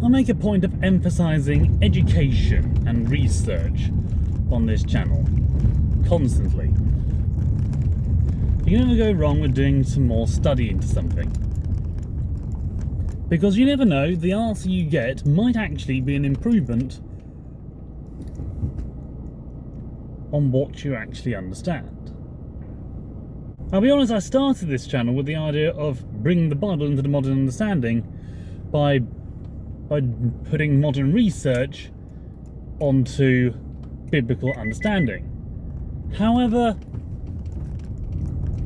I make a point of emphasising education and research on this channel constantly. You can never go wrong with doing some more study into something. Because you never know, the answer you get might actually be an improvement on what you actually understand. I'll be honest, I started this channel with the idea of bringing the Bible into the modern understanding by putting modern research onto biblical understanding. However,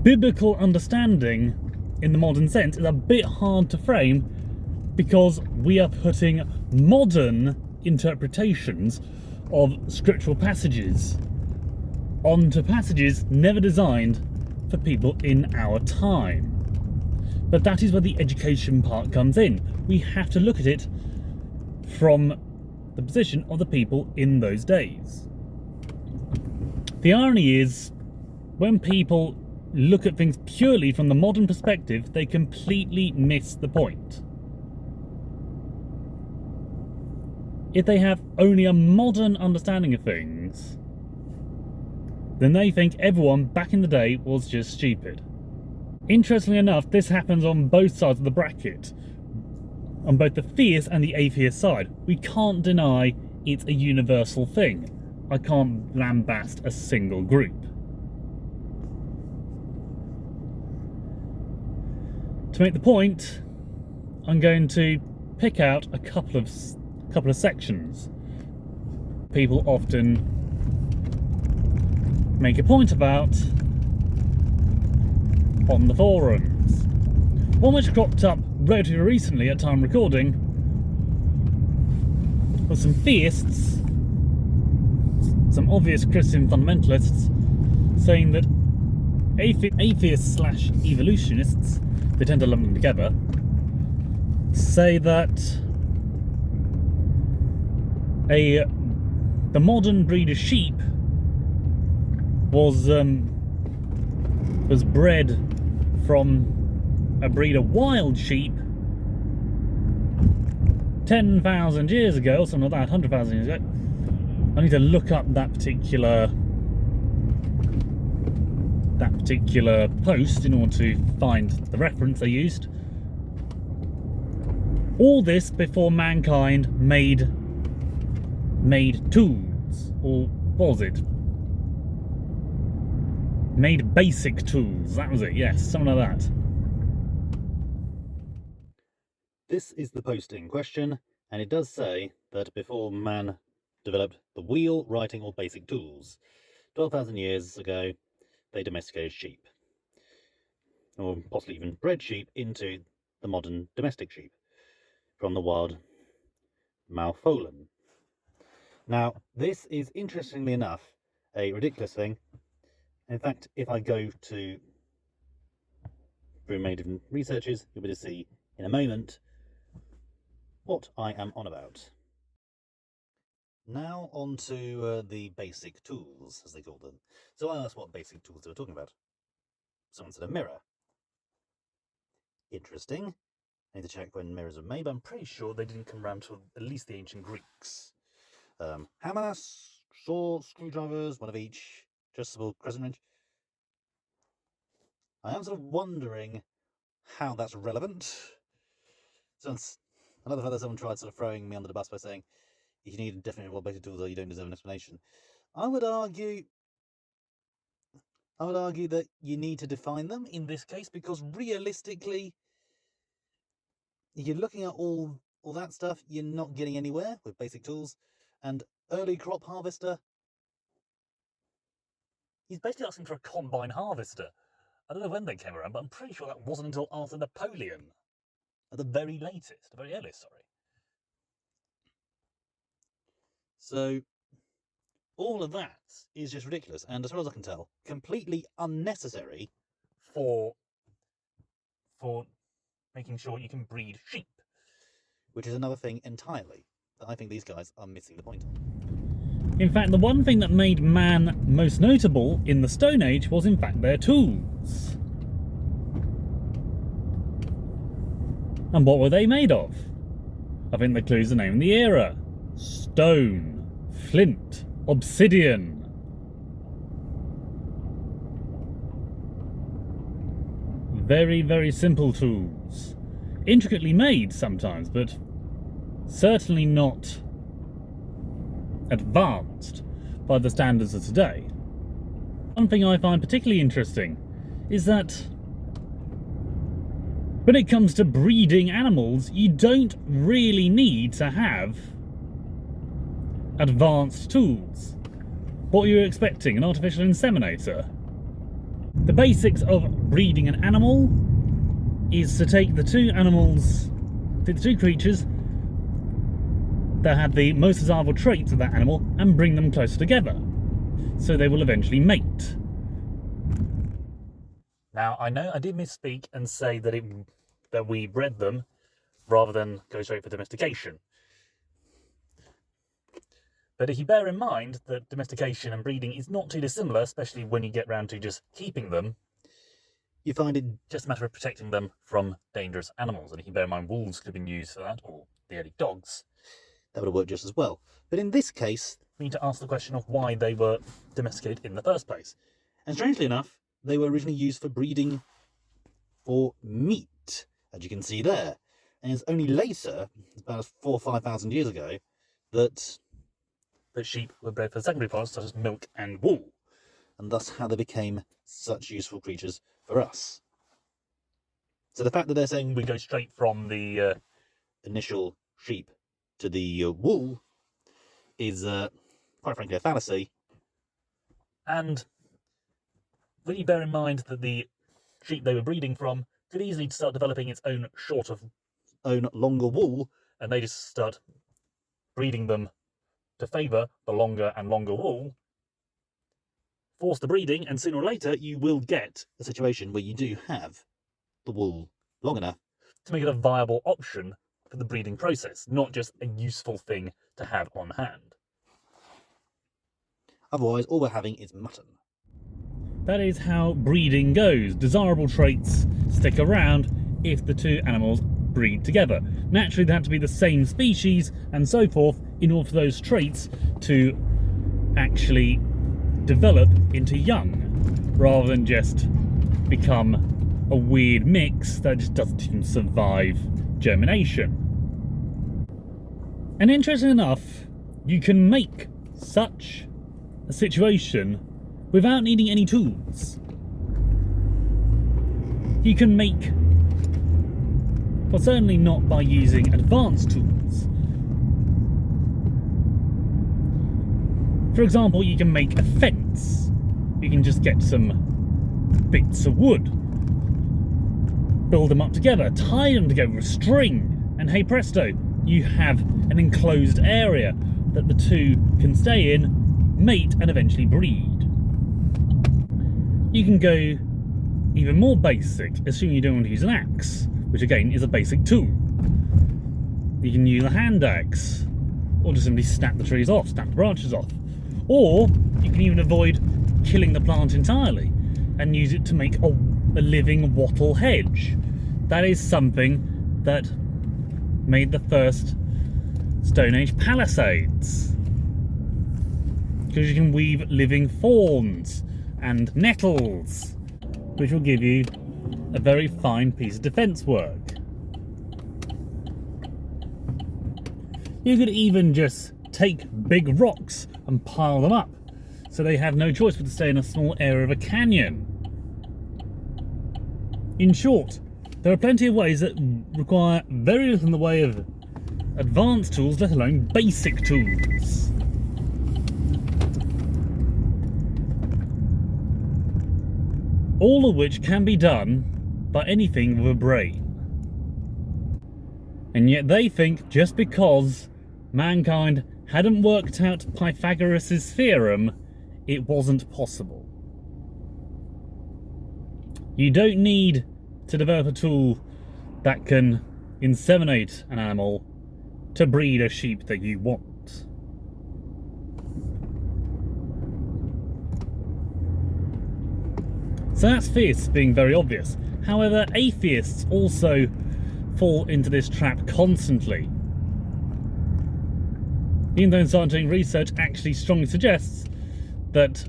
biblical understanding in the modern sense is a bit hard to frame because we are putting modern interpretations of scriptural passages onto passages never designed for people in our time. But that is where the education part comes in. We have to look at it from the position of the people in those days. The irony is, when people look at things purely from the modern perspective, they completely miss the point. If they have only a modern understanding of things, then they think everyone back in the day was just stupid. Interestingly enough, this happens on both sides of the bracket. On both the theist and the atheist side. We can't deny it's a universal thing. I can't lambast a single group. To make the point, I'm going to pick out a couple of sections. People often make a point about on the forums. One which cropped up relatively recently at time recording was some theists, some obvious Christian fundamentalists, saying that atheists / evolutionists, they tend to lump them together, say that the modern breed of sheep was bred from a breed of wild sheep 10,000 years ago, or something like that, 100,000 years ago. I need to look up that particular post in order to find the reference they used. All this before mankind made tools, or was it? Made basic tools, that was it, yes, something like that. This is the post in question, and it does say that before man developed the wheel, writing, or basic tools, 12,000 years ago, they domesticated sheep, or possibly even bred sheep into the modern domestic sheep from the wild Malfolan. Now, this is, interestingly enough, a ridiculous thing. In fact, if I go through many different researches, you'll be able to see in a moment what I am on about. Now on to the basic tools, as they call them. So I asked what basic tools they were talking about. Someone said a mirror. Interesting. I need to check when mirrors were made, but I'm pretty sure they didn't come around to at least the ancient Greeks. Hammer, saw, screwdrivers, one of each, adjustable crescent wrench. I am sort of wondering how that's relevant. I love the fact that someone tried sort of throwing me under the bus by saying, if you need a definition of what basic tools are, you don't deserve an explanation. I would argue that you need to define them in this case, because realistically, if you're looking at all that stuff, you're not getting anywhere with basic tools. And early crop harvester, he's basically asking for a combine harvester. I don't know when they came around, but I'm pretty sure that wasn't until after Napoleon. At the very latest, the very earliest, sorry. So, all of that is just ridiculous, and as far as I can tell, completely unnecessary for making sure you can breed sheep, which is another thing entirely that I think these guys are missing the point on. In fact, the one thing that made man most notable in the Stone Age was in fact their tools. And what were they made of? I think the clue's the name of the era. Stone, flint, obsidian. Very, very simple tools. Intricately made sometimes, but certainly not advanced by the standards of today. One thing I find particularly interesting is that when it comes to breeding animals, you don't really need to have advanced tools. What are you expecting? An artificial inseminator? The basics of breeding an animal is to take the two creatures that have the most desirable traits of that animal and bring them closer together, so they will eventually mate. Now, I know I did misspeak and say that we bred them rather than go straight for domestication. But if you bear in mind that domestication and breeding is not too dissimilar, especially when you get round to just keeping them, you find it just a matter of protecting them from dangerous animals. And if you bear in mind wolves could have been used for that, or the early dogs, that would have worked just as well. But in this case, we need to ask the question of why they were domesticated in the first place. And strangely enough, they were originally used for breeding for meat, as you can see there. And it's only later, about 4,000 or 5,000 years ago, that sheep were bred for secondary products such as milk and wool, and thus how they became such useful creatures for us. So the fact that they're saying we go straight from the initial sheep to the wool is, quite frankly, a fallacy. And when you bear in mind that the sheep they were breeding from could easily start developing its own longer wool, and they just start breeding them to favour the longer and longer wool, force the breeding, and sooner or later you will get a situation where you do have the wool long enough to make it a viable option for the breeding process, not just a useful thing to have on hand. Otherwise, all we're having is mutton. That is how breeding goes. Desirable traits stick around if the two animals breed together. Naturally, they have to be the same species and so forth in order for those traits to actually develop into young, rather than just become a weird mix that just doesn't even survive germination. And interesting enough, you can make such a situation without needing any tools. You can make, but certainly not by using advanced tools. For example, you can make a fence. You can just get some bits of wood, build them up together, tie them together with string, and hey presto, you have an enclosed area that the two can stay in, mate, and eventually breed. You can go even more basic, assuming you don't want to use an axe, which again is a basic tool. You can use a hand axe, or just simply snap the trees off, snap the branches off. Or you can even avoid killing the plant entirely and use it to make a living wattle hedge. That is something that made the first Stone Age palisades, because you can weave living thorns and nettles, which will give you a very fine piece of defence work. You could even just take big rocks and pile them up, so they have no choice but to stay in a small area of a canyon. In short, there are plenty of ways that require very little in the way of advanced tools, let alone basic tools. All of which can be done by anything with a brain. And yet they think just because mankind hadn't worked out Pythagoras' theorem, it wasn't possible. You don't need to develop a tool that can inseminate an animal to breed a sheep that you want. So that's theists being very obvious. However, atheists also fall into this trap constantly. Even though scientific research actually strongly suggests that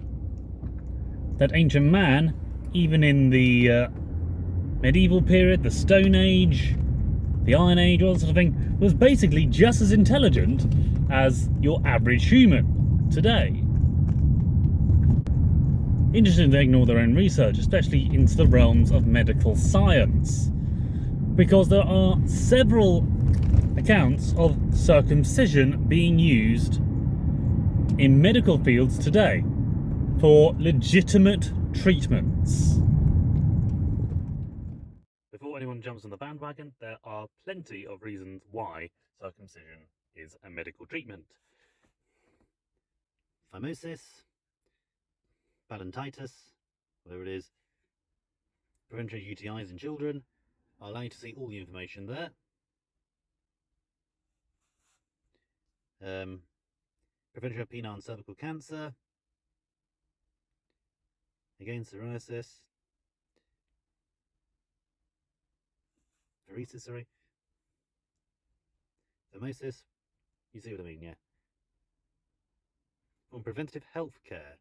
ancient man, even in the medieval period, the Stone Age, the Iron Age, all that sort of thing, was basically just as intelligent as your average human today. Interesting they ignore their own research, especially into the realms of medical science, because there are several accounts of circumcision being used in medical fields today for legitimate treatments. Before anyone jumps on the bandwagon, there are plenty of reasons why circumcision is a medical treatment. Phimosis, parodontitis, whatever it is, prevention of UTIs in children. I'll allow you to see all the information there. Prevention of penile and cervical cancer. Again, psoriasis. Psoriasis, sorry. Phimosis. You see what I mean, yeah. On preventative health care.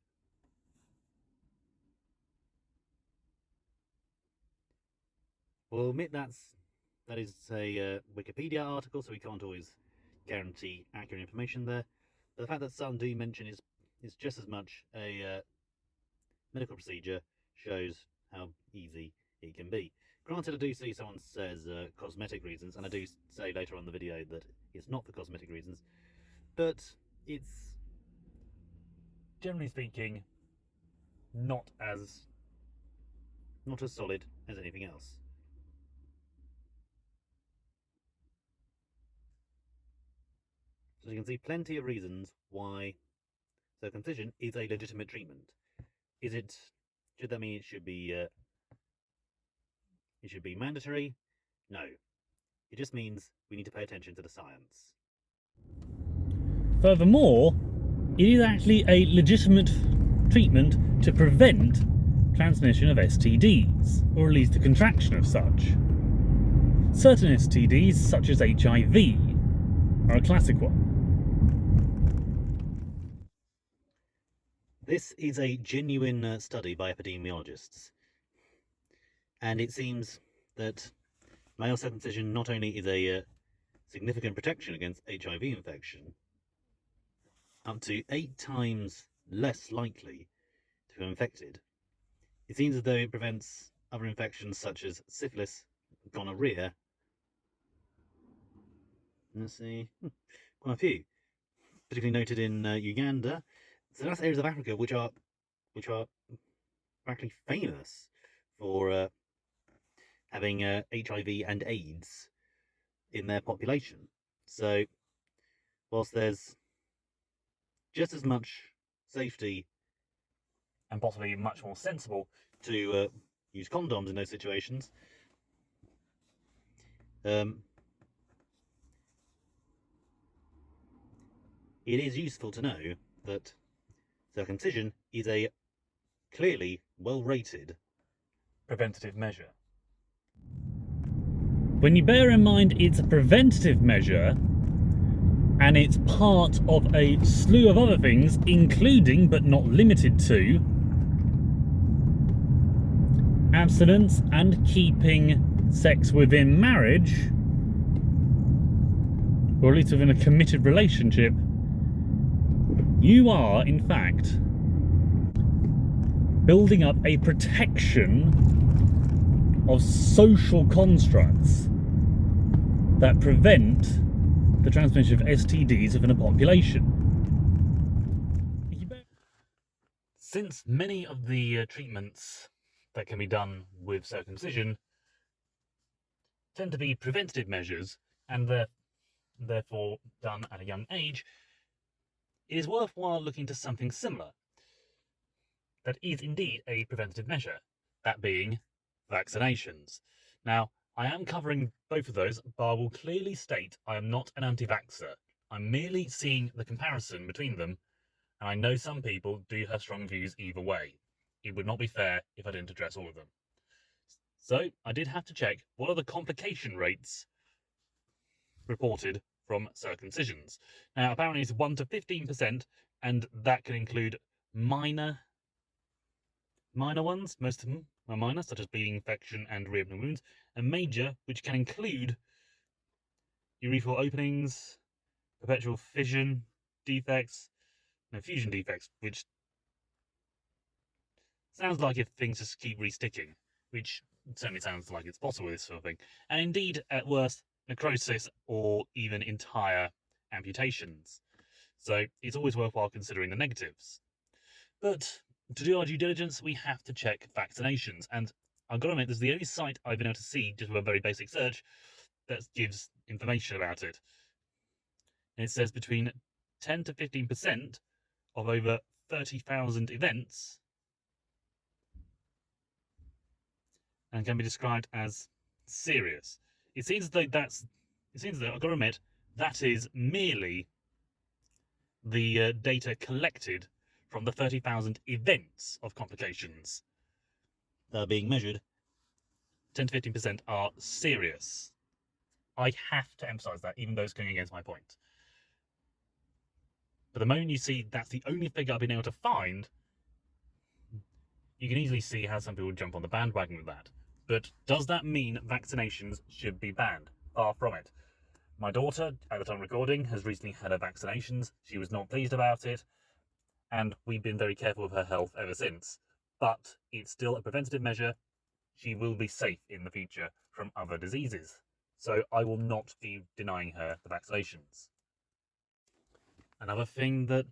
We'll admit that is a Wikipedia article, so we can't always guarantee accurate information there. But the fact that some do mention is just as much a medical procedure shows how easy it can be. Granted, I do see someone says cosmetic reasons, and I do say later on in the video that it's not for cosmetic reasons, but it's, generally speaking, not as solid as anything else. So you can see plenty of reasons why circumcision is a legitimate treatment. Should that mean it should be mandatory? No. It just means we need to pay attention to the science. Furthermore, it is actually a legitimate treatment to prevent transmission of STDs, or at least the contraction of such. Certain STDs, such as HIV, are a classic one. This is a genuine study by epidemiologists, and it seems that male circumcision not only is a significant protection against HIV infection, up to 8 times less likely to become infected. It seems as though it prevents other infections such as syphilis, gonorrhea. Let's see, quite a few, particularly noted in Uganda. So that's areas of Africa which are practically famous for having HIV and AIDS in their population. So whilst there's just as much safety and possibly much more sensible to use condoms in those situations, it is useful to know that circumcision is a clearly well-rated preventative measure. When you bear in mind it's a preventative measure, and it's part of a slew of other things, including but not limited to abstinence and keeping sex within marriage, or at least within a committed relationship, you are, in fact, building up a protection of social constructs that prevent the transmission of STDs within a population. Since many of the treatments that can be done with circumcision tend to be preventative measures, and therefore done at a young age, it is worthwhile looking to something similar that is indeed a preventative measure, that being vaccinations. Now, I am covering both of those, but I will clearly state I am not an anti-vaxxer. I'm merely seeing the comparison between them, and I know some people do have strong views either way. It would not be fair if I didn't address all of them. So, I did have to check what are the complication rates reported from circumcisions. Now, apparently it's 1 to 15%, and that can include minor ones. Most of them are minor, such as bleeding, infection, and reopening wounds, and major, which can include urethral openings, perpetual fission defects, no, fusion defects, which sounds like if things just keep resticking, which certainly sounds like it's possible, this sort of thing. And indeed, at worst, necrosis or even entire amputations. So it's always worthwhile considering the negatives. But to do our due diligence, we have to check vaccinations. And I've got to admit, this is the only site I've been able to see, just with a very basic search, that gives information about it. And it says between 10 to 15% of over 30,000 events and can be described as serious. It seems that I've got to admit, that is merely the data collected from the 30,000 events of complications that are being measured. 10 to 15% are serious. I have to emphasize that, even though it's going against my point. But the moment you see that's the only figure I've been able to find, you can easily see how some people jump on the bandwagon with that. But does that mean vaccinations should be banned? Far from it. My daughter, at the time of recording, has recently had her vaccinations. She was not pleased about it, and we've been very careful of her health ever since. But it's still a preventative measure. She will be safe in the future from other diseases. So I will not be denying her the vaccinations. Another thing that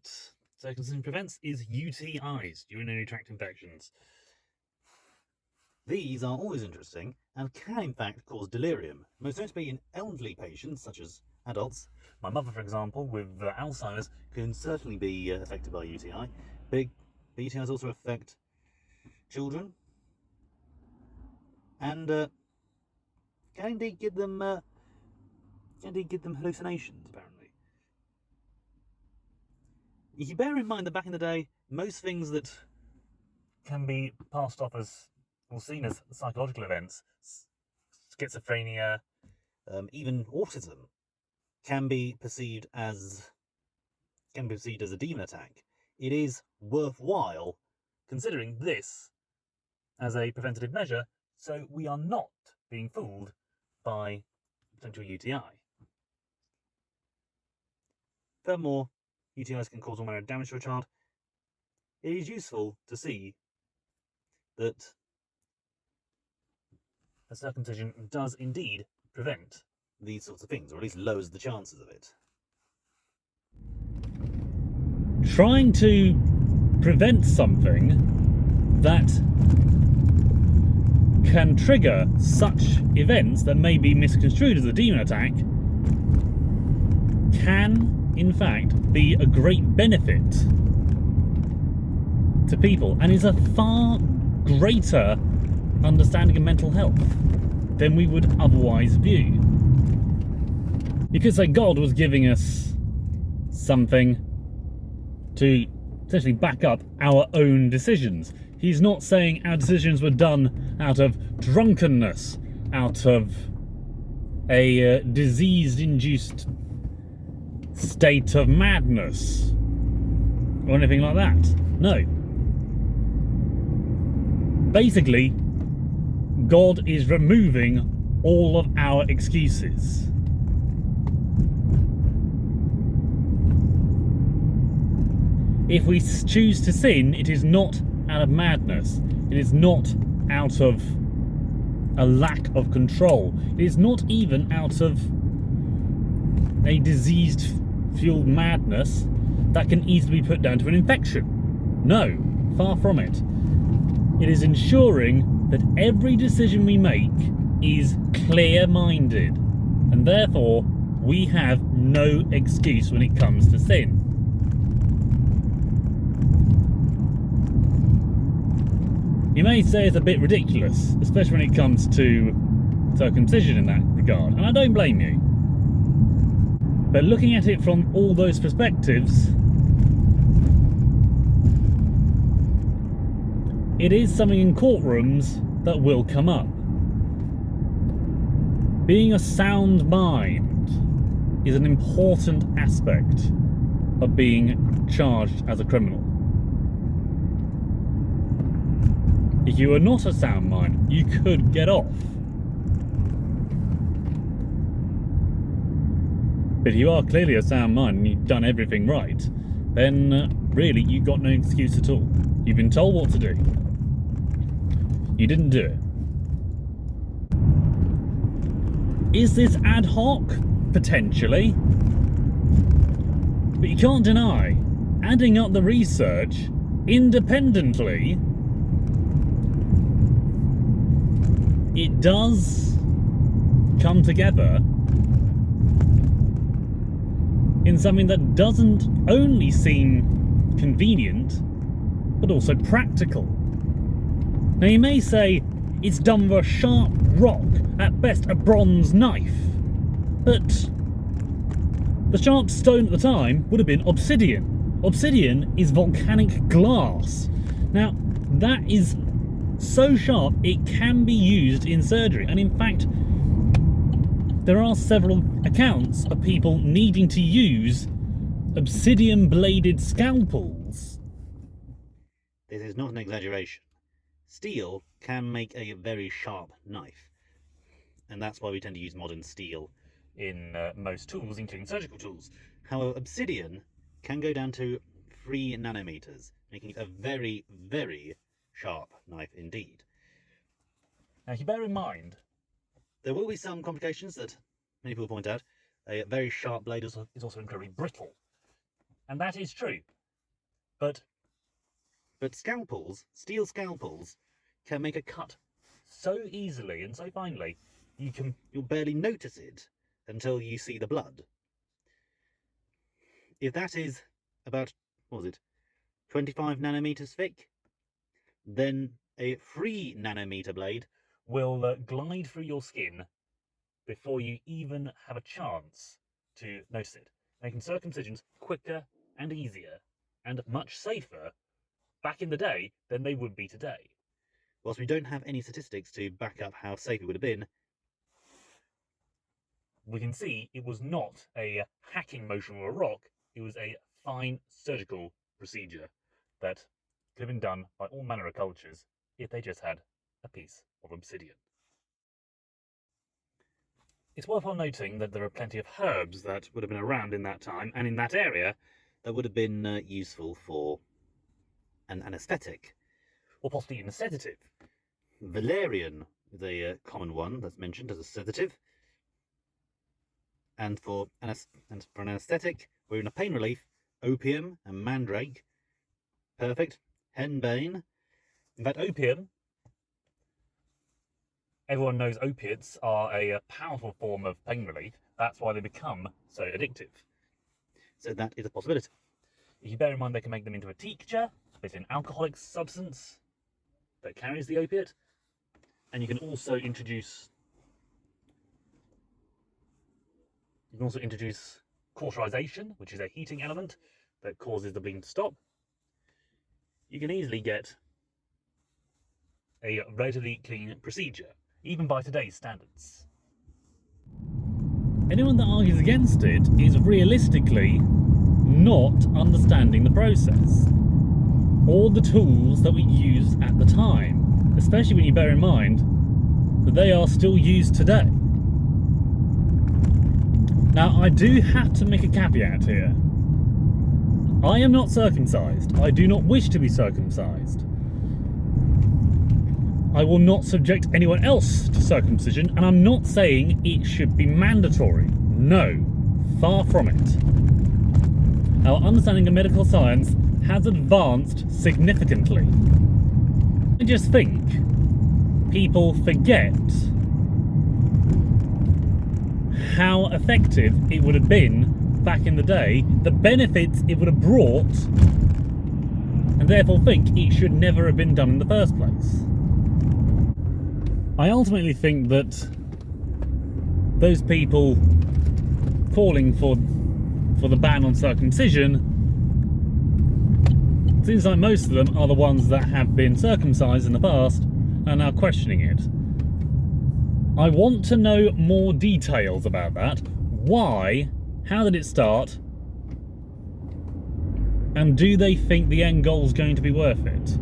circumcision prevents is UTIs, urinary tract infections. These are always interesting and can in fact cause delirium, most notably in elderly patients such as adults. My mother, for example, with Alzheimer's, can certainly be affected by UTI. But UTIs also affect children and can indeed give them hallucinations, apparently. You bear in mind that back in the day, most things that can be passed off as or seen as psychological events, schizophrenia, even autism, can be perceived as a demon attack. It is worthwhile considering this as a preventative measure, so we are not being fooled by potential UTI. Furthermore, UTIs can cause all manner of damage to a child. It is useful to see that a circumcision does indeed prevent these sorts of things, or at least lowers the chances of it. Trying to prevent something that can trigger such events that may be misconstrued as a demon attack can, in fact, be a great benefit to people, and is a far greater understanding of mental health than we would otherwise view. You could say God was giving us something to essentially back up our own decisions. He's not saying our decisions were done out of drunkenness, out of a disease-induced state of madness, or anything like that. No. Basically, God is removing all of our excuses. If we choose to sin, it is not out of madness. It is not out of a lack of control. It is not even out of a disease-fueled madness that can easily be put down to an infection. No, far from it. It is ensuring that every decision we make is clear-minded, and therefore we have no excuse when it comes to sin. You may say it's a bit ridiculous, especially when it comes to circumcision in that regard, and I don't blame you. But looking at it from all those perspectives, it is something in courtrooms that will come up. Being a sound mind, is an important aspect of being charged as a criminal. If you are not a sound mind, you could get off. But if you are clearly a sound mind and you've done everything right, then really you've got no excuse at all. You've been told what to do. You didn't do it. Is this ad hoc? Potentially. But you can't deny, adding up the research independently, it does come together in something that doesn't only seem convenient, but also practical. Now you may say, it's done with a sharp rock, at best a bronze knife, but the sharp stone at the time would have been obsidian. Obsidian is volcanic glass. Now, that is so sharp it can be used in surgery, and in fact, there are several accounts of people needing to use obsidian-bladed scalpels. This is not an exaggeration. Steel can make a very sharp knife, and that's why we tend to use modern steel in most tools, including surgical tools. However, obsidian can go down to 3 nanometers, making it a very, very sharp knife indeed. Now, if you bear in mind, there will be some complications that many people point out. A very sharp blade is also incredibly brittle. and that is true, but scalpels, steel scalpels, can make a cut so easily and so finely, you'll barely notice it until you see the blood. If that is about, 25 nanometers thick, then a 3 nanometer blade will glide through your skin before you even have a chance to notice it, making circumcisions quicker and easier and much safer back in the day than they would be today. Whilst we don't have any statistics to back up how safe it would have been, we can see it was not a hacking motion with a rock, it was a fine surgical procedure that could have been done by all manner of cultures if they just had a piece of obsidian. It's worthwhile noting that there are plenty of herbs that would have been around in that time and in that area that would have been useful for an anaesthetic, or possibly even a sedative. Valerian is a common one that's mentioned as a sedative. And for an anaesthetic, or even a pain relief, opium and mandrake. Perfect. Henbane. In fact, opium, everyone knows opiates are a powerful form of pain relief. That's why they become so addictive. So that is a possibility. If you bear in mind they can make them into a tincture, it's an alcoholic substance that carries the opiate, and you can also introduce cauterization, which is a heating element that causes the bleeding to stop. You can easily get a relatively clean procedure, even by today's standards. Anyone that argues against it is realistically not understanding the process or the tools that we used at the time, especially when you bear in mind that they are still used today. Now, I do have to make a caveat here. I am not circumcised. I do not wish to be circumcised. I will not subject anyone else to circumcision, and I'm not saying it should be mandatory. No, far from it. Our understanding of medical science has advanced significantly. I just think people forget how effective it would have been back in the day, the benefits it would have brought, and therefore think it should never have been done in the first place. I ultimately think that those people calling for the ban on circumcision, seems like most of them are the ones that have been circumcised in the past and are now questioning it. I want to know more details about that. Why How did it start? And do they think the end goal is going to be worth it?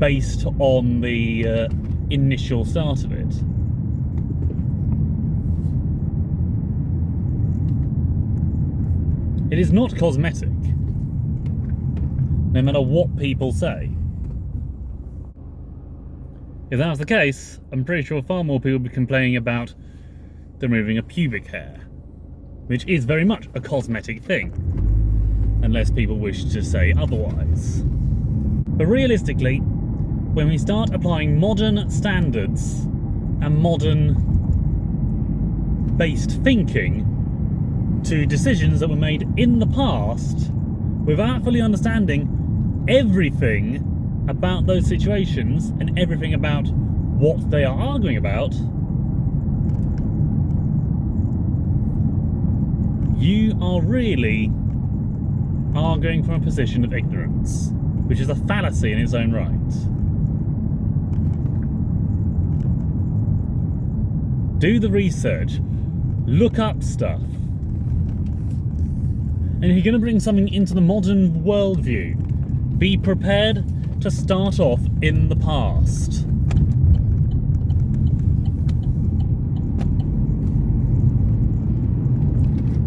Based on the initial start of it. It is not cosmetic, no matter what people say. If that was the case, I'm pretty sure far more people would be complaining about the removing of pubic hair, which is very much a cosmetic thing, unless people wish to say otherwise. But realistically, when we start applying modern standards and modern-based thinking to decisions that were made in the past, without fully understanding everything about those situations and everything about what they are arguing about, you are really arguing from a position of ignorance, which is a fallacy in its own right. Do the research, look up stuff. And if you're going to bring something into the modern worldview, be prepared to start off in the past.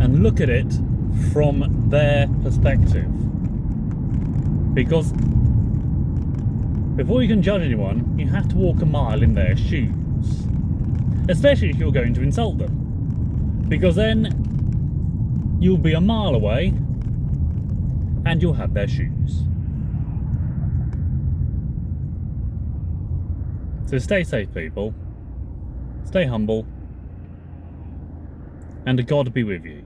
And look at it from their perspective. Because before you can judge anyone, you have to walk a mile in their shoes. Especially if you're going to insult them. Because then you'll be a mile away and you'll have their shoes. So stay safe, people. Stay humble. And God be with you.